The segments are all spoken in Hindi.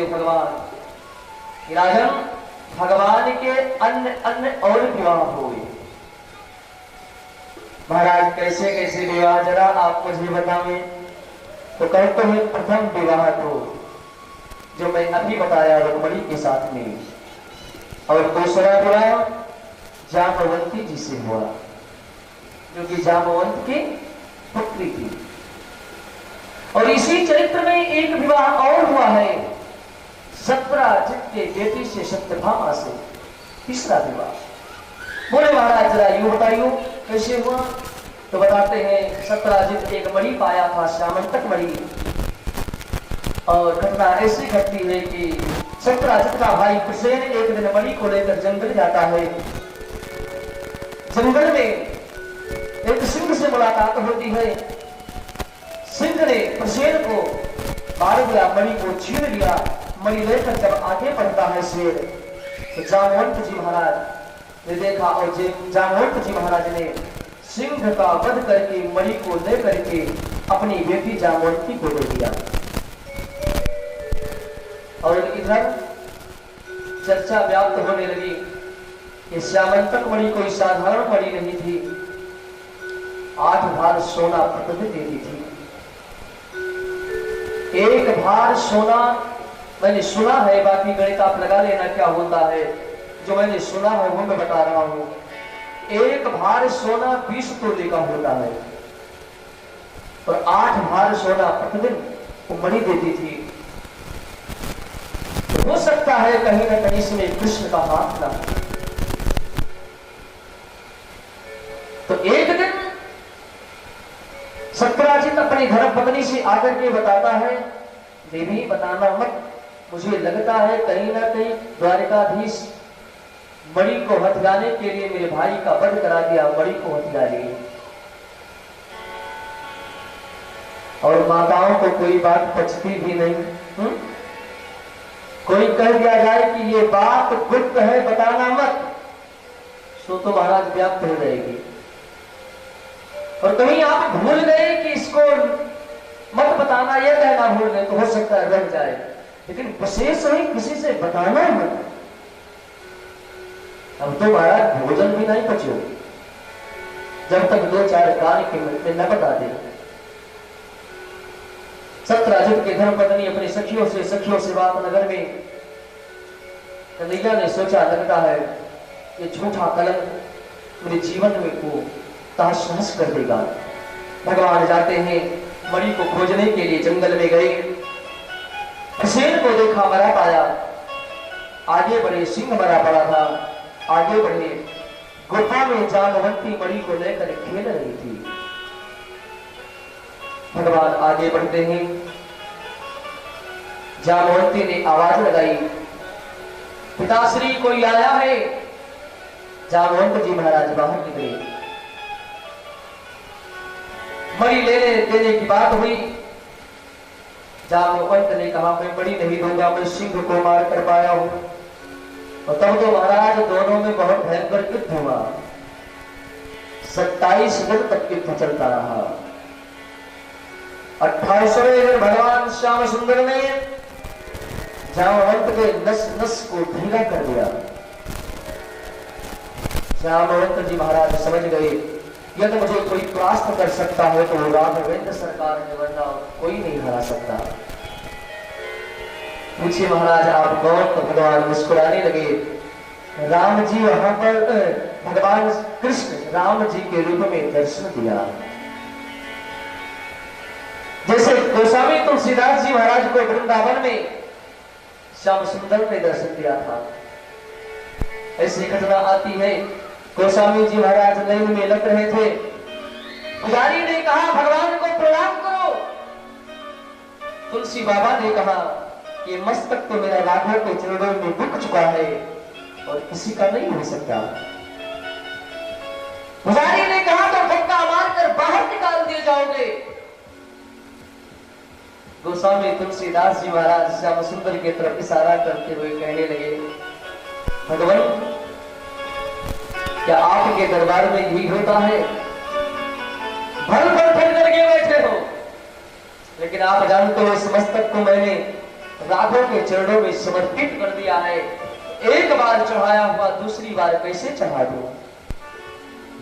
सुखदेव भगवान कि राजन भगवान के अन्य अन्य और विवाह हुए। महाराज कैसे कैसे विवाह जरा आप मुझे बताएं। तो कहते हैं प्रथम विवाह तो जो मैं अभी बताया रुक्मणी के साथ में, और दूसरा विवाह जामवंती जी से हुआ जो कि जामवंत की पुत्री थी। और इसी चरित्र में एक विवाह और हुआ है सत्राजित के बेटी से सत्यभामा से, तीसरा विवाह। बोले महाराज जरा यूं बताइयो कैसे हुआ। तो बताते हैं सत्राजित एक मणि पाया था, श्यामंतक मणि। और घटना ऐसी घटती है कि सत्राजित का भाई प्रसेन एक दिन मणि को लेकर जंगल जाता है। जंगल में एक सिंह से मुलाकात होती है। सिंह ने प्रसेन को मार दिया, मणि को छीन लिया। मणि लेकर जब आगे बढ़ता है शेर, तो जामवंत जी महाराज ने देखा और जामवंत जी महाराज ने सिंह का वध करके मणि को लेकर के अपनी बेटी जामवंती को दे दिया। और इधर चर्चा व्याप्त होने लगी कि श्यामंतक मणि कोई साधारण मणि नहीं थी, 8 भार सोना प्रतिदिन देती थी। एक भार सोना मैंने सुना है, बाकी गणित आप लगा लेना क्या होता है। जो मैंने सुना है वो मैं बता रहा हूं। एक भार सोना 20 तोले का होता है और 8 भार सोना प्रतिदिन वो मणि देती थी। तो हो सकता है कहीं ना कहीं इसमें कृष्ण का हाथ ना। तो एक दिन सत्राजित अपनी धर्मपत्नी से आकर के बताता है, देवी बताना मत, मुझे लगता है कहीं ना कहीं द्वारिकाधीश मणि को हथियाने के लिए मेरे भाई का वध करा दिया, मणि को हथिया लिए। और माताओं को कोई बात पचती भी नहीं। कोई कह दिया जाए कि ये बात गुप्त है बताना मत, सो तो महाराज व्याप्त हो जाएगी। और कहीं आप भूल गए कि इसको मत बताना, यह कहना भूल गए तो हो सकता है रह जाए, लेकिन विशेष नहीं किसी से बताना मत। अब तो महाराज भोजन भी नहीं पचो जब तक 2-4 कार्य के में न बता दे। सत्राजित की धर्मपत्नी अपनी सखियों से बात नगर में, कन्हैया ने सोचा लगता है ये झूठा कलंक मेरे जीवन में को तहस नहस कर देगा। भगवान जाते हैं, मणि को खोजने के लिए जंगल में गए। प्रसेन को देखा मरा पाया, आगे बढ़े, सिंह मरा पड़ा था। आगे बढ़े, गुफा में जामवंती मणि को लेकर खेल रही थी। भगवान आगे बढ़ते हैं, जामवंती ने आवाज लगाई, पिताश्री कोई आया है। जामवंत जी महाराज बाहर निकले। मणि लेने देने की बात हुई। जामवंत ने कहा मैं मणि नहीं दूंगा, मैं सिंह को मार कर पाया हूं। और तब तो महाराज दोनों में बहुत भयंकर युद्ध हुआ। 27 दिन तक युद्ध चलता रहा। 28वें दिन भगवान श्याम सुंदर ने जामवंत के नस नस को ढीला कर दिया। जामवंत जी महाराज समझ गए यदि मुझे कोई परास्त कर सकता है तो राघवेंद्र सरकार ने, वरना कोई नहीं हरा सकता। पूछे महाराज आप कौन? तो भगवान मुस्कुराने लगे। राम जी वहां पर भगवान कृष्ण राम जी के रूप में दर्शन दिया। जैसे गोस्वामी तुलसीदास जी महाराज को वृंदावन में श्याम सुंदर ने दर्शन दिया था, ऐसी घटना आती है। गोस्वामी जी महाराज लाइन में लग रहे थे, पुजारी ने कहा भगवान को प्रणाम करो। तुलसी बाबा ने कहा कि मस्तक तो मेरा राघव के चरणों में झुक चुका है और किसी का नहीं हो सकता। पुजारी ने कहा तो धक्का मारकर बाहर निकाल दिए जाओगे। गोस्वामी तुलसीदास जी महाराज श्याम सुंदर की तरफ इशारा करते हुए कहने लगे, भगवान क्या आपके दरबार में यही होता है? भर भर फिर करके बैठे हो, लेकिन आप जानते हो इस मस्तक को मैंने राघव के चरणों में समर्पित कर दिया है। एक बार चढ़ाया हुआ दूसरी बार कैसे चढ़ा दूं?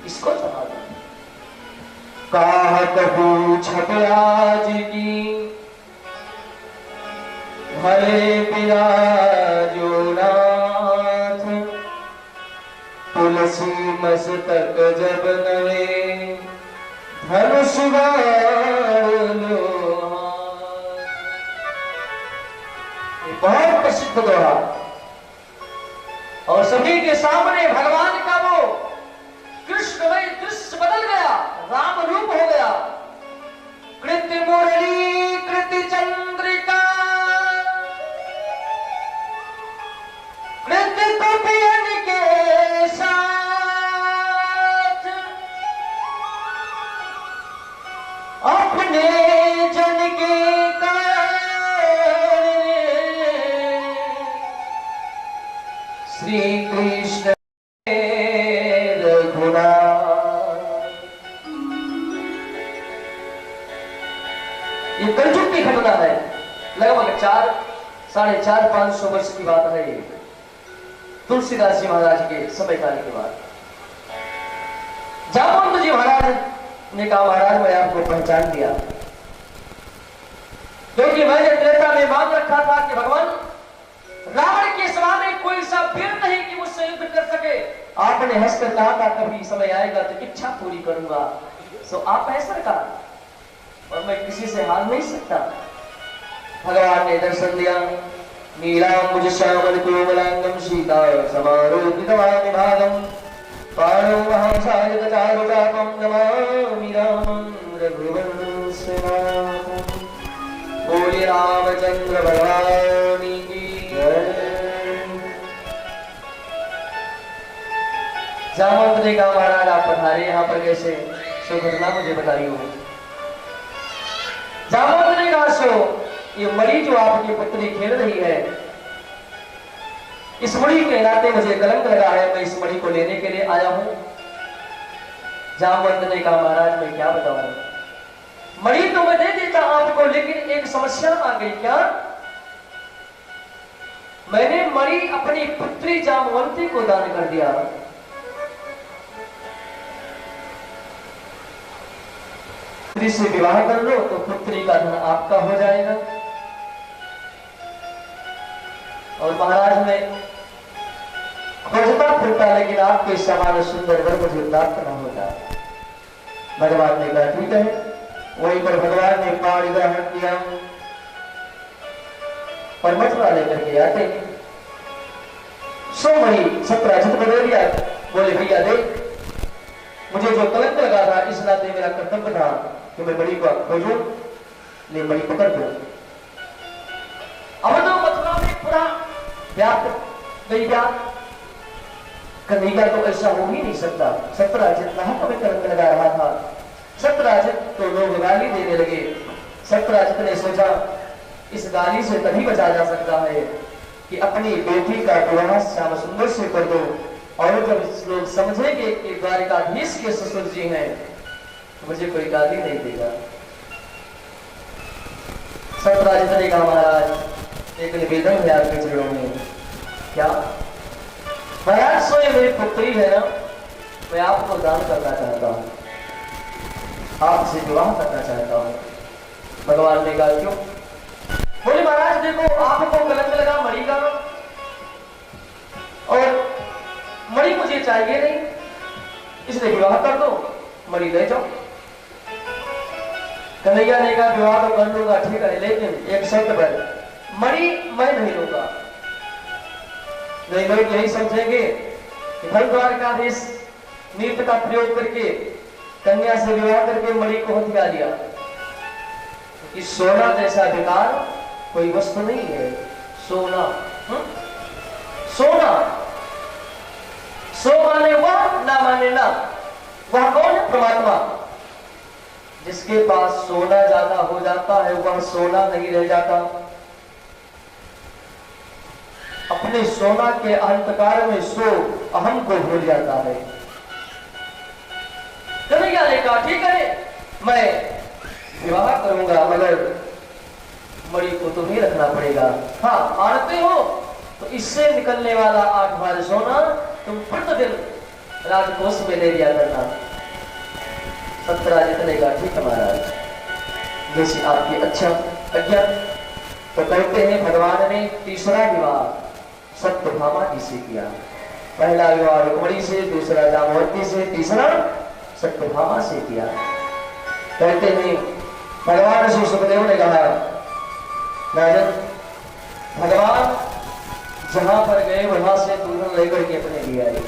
किसको चढ़ा दूं? कहत पूछत आज की भले बिराजो नाथ, तुलसी मस्तक जब नवे धनुष लो। बहुत प्रसिद्ध दोहा और सभी के सामने भगवान का वो कृष्णमय दृश्य बदल गया, राम रूप हो गया। कृति मुरली कृति चंद्रिका कृति कुपियन के साथ, अपने जन के श्री कृष्ण रघुनाथ। ये कलयुग की घटना है, लगभग 400-500 वर्ष की बात है। तुलसीदास जी महाराज के समय काल के बाद जामवंत जी महाराज ने कहा, महाराज मैं आपको पहचान लिया, क्योंकि मैंने त्रेता में मांग रखा था कि भगवान रावण के सामने कोई सा वीर नहीं कि मुझसे युद्ध कर सके। आपने हंसकर कहा था कभी समय आएगा तो इच्छा पूरी करूंगा। सो आप है सरकार और मैं किसी से हार नहीं सकता। भगवान ने दर्शन दिया। नीलांबुज श्यामल कोमलांगम सीता समारोपितवान् भागम पाणौ महासायक चारुचापं नमामि रामं रघुवंशनाथं। बोले रामचंद्र भगवान की जय। जामवंत ने कहा, महाराज आप पधारे यहाँ पर कैसे? सो घटना मुझे बताई हो। जामवंत ने कहा, सो ये मणि जो आपकी पुत्री खेल रही है, इस मणि के नाते मुझे कलंक लगा है, मैं इस मणि को लेने के लिए आया हूं। जामवंत ने कहा, महाराज मैं क्या बताऊं, मणि तो मैं दे देता आपको, लेकिन एक समस्या आ गई। क्या? मैंने मणि अपनी पुत्री जामवंती को दान कर दिया। पुत्री से विवाह कर लो तो पुत्री का धन आपका हो जाएगा। और महाराज में खोजता फिरता, लेकिन आपके समान सुंदर वर मुझे प्राप्त न होता। भगवान ने कहा ठीक है। वहीं पर भगवान ने पाणी ग्रहण किया और मथुरा लेकर के आते सो मणि सत्राजित बदल दिया। बोले भैया देख, मुझे जो कलंक लगा था, इस नाते मेरा कर्तव्य था कि मैं मणि को खोजूं, ले मणि पकड़ दो। अब तो मथुरा में पूरा व्याप्त गई बात। कन्हैया तो ऐसा हो ही नहीं सकता। सत्राजित कहां पर कलंक लगा रहा था। सत्राजित तो लोग गाली देने लगे। सत्राजित ने सोचा इस गाली से तभी बचा जा सकता है कि अपनी बेटी का विवाह श्याम सुंदर से कर दो, और जब लोग समझेंगे कि द्वारिकाधीश के ससुर जी हैं, मुझे कोई गाली नहीं देगा। सत्राजित ने कहा, महाराज एक निवेदन है आपके चरणों में। क्या? महाराज सो ये मेरी पुत्री है ना, मैं आपको दान करना चाहता हूं, आपसे विवाह करना चाहता हूं। भगवान ने कहा क्यों? बोले महाराज देखो, आपको कलंक लगा मणि का, और मणि मुझे चाहिए नहीं, इसलिए विवाह कर दो, मणि ले जाओ। कन्हैया ने कहा विवाह तो कर लूंगा, ठीक है, लेकिन एक शर्त पर, मणि मैं नहीं लूंगा। नहीं लोग यही समझेंगे कि द्वारकाधीश नीति का प्रयोग करके कन्या से विवाह करके मणि को हथिया लिया। कि सोना जैसा बेकार कोई वस्तु नहीं है। सोना सोना, सो माने वह, ना माने ना। वह कौन है? परमात्मा। जिसके पास सोना ज्यादा हो जाता है वह सोना नहीं रह जाता। अपने सोना के अहंकार में सो अहम को भूल जाता है। कन्हैया ने कहा ठीक है, मैं विवाह करूंगा, मगर मणि को तुम्हें रखना पड़ेगा। हाँ मानते हो तो इससे निकलने वाला 8 बार सोना तुम प्रतिदिन राजकोष में ले लिया करना। 17 जितने का ठीक हमारा जैसी आपकी अच्छा आज्ञा। तो कहते हैं भगवान ने तीसरा विवाह सत्यभामा जी से किया। पहला विवाह रुक्मिणी से, दूसरा जामवंती से, तीसरा सत्यभामा से किया। कहते हैं भगवान श्री सुखदेव ने कहा राजन भगवान जहां पर गए वहां से दुल्हन लेकर के अपने लिए आए।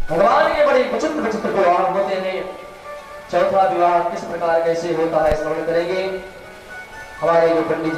भगवान के बड़े विचित्र विचित्र विवाह होते हैं। चौथा विवाह किस प्रकार कैसे होता है श्रवण करेंगे हमारे जो पंडित जी